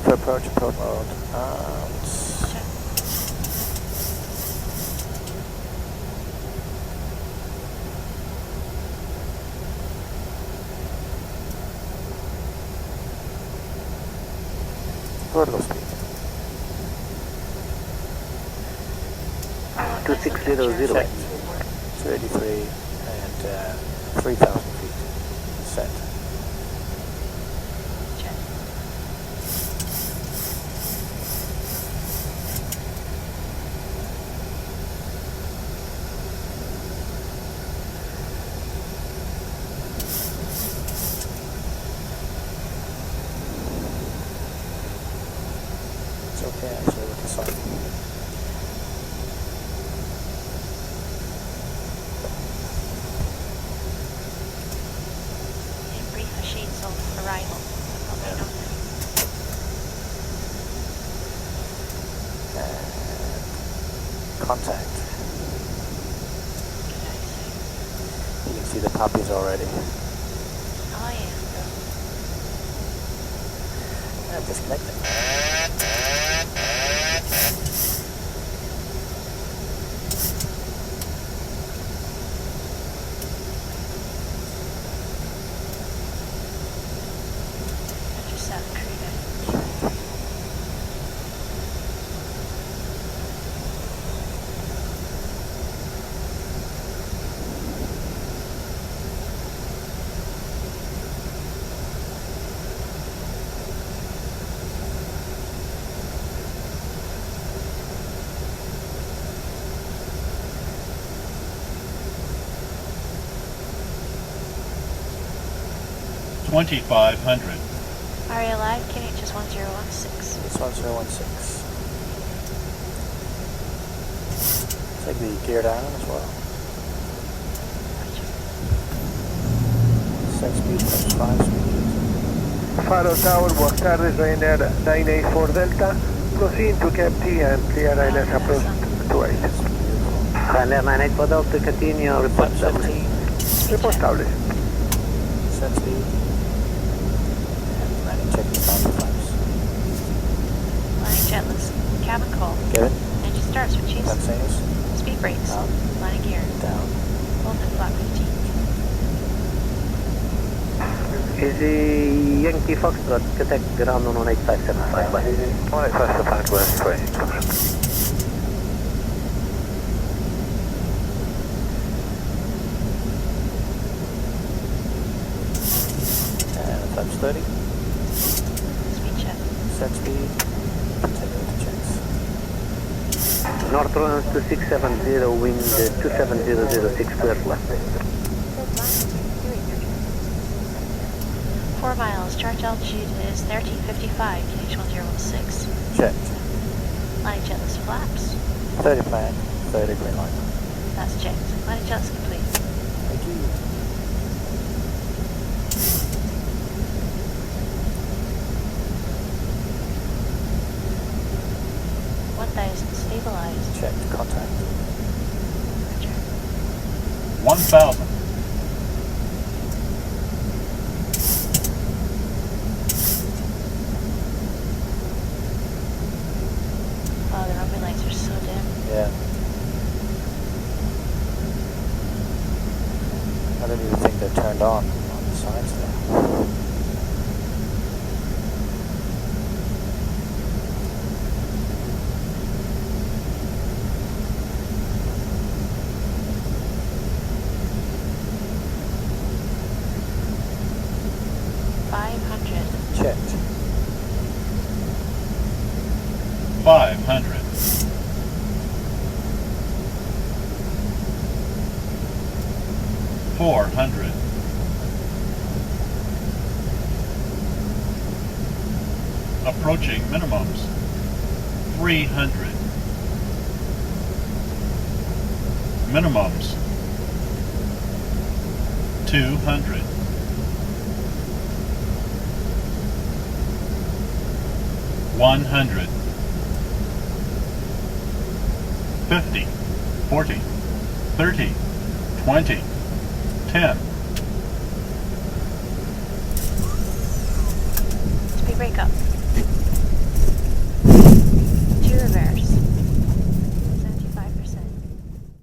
for approach and port mode. And vertical speed. 2600. Checked. 283 and 3,000 feet. Set. Check. It's okay actually with the sun. In brief sheets of arrival. And contact. You can see the puppies already. Oh yeah. I'm disconnecting. I just set the crew down. $2,500. Are you alive? KH 1016. It's 1016. Take the gear down as well. Roger. 6 speed plus 5 speed. Faro Tower, buenas tardes, Ryanair 984 Delta. Proceed to Cap T and clear ILS approach to 8. Ryanair 984 Delta, continue, report Flaps down. 15. Report established. Set speed. And landing check the boundary flaps. Landing jetless. Cabin call. Get it? Engine start switches. That says Speed brakes. up, Landing gear. down. Hold at flap 15. Easy Yankee Foxtrot, contact ground 18575. 18575, West, for instruction. And flaps 30. Speed check. Set speed. Continue with the checks. Northern 2670, wind 27006, clear left. 4 miles. Charge altitude is 1355. KH 1016. Checked. Landing jetless flaps. 30 plan, 30 green line. That's checked. Landing jetless complete. Thank you. Stabilized. Checked. Contact. Roger. 1,000. Oh, the runway lights are so dim. Yeah. I don't even think they're turned on the sides there. Checked. 500. $400. Approaching minimums. 300. Minimums. 200. $100. 50, 40, 30, 20, 10. Speed brake up.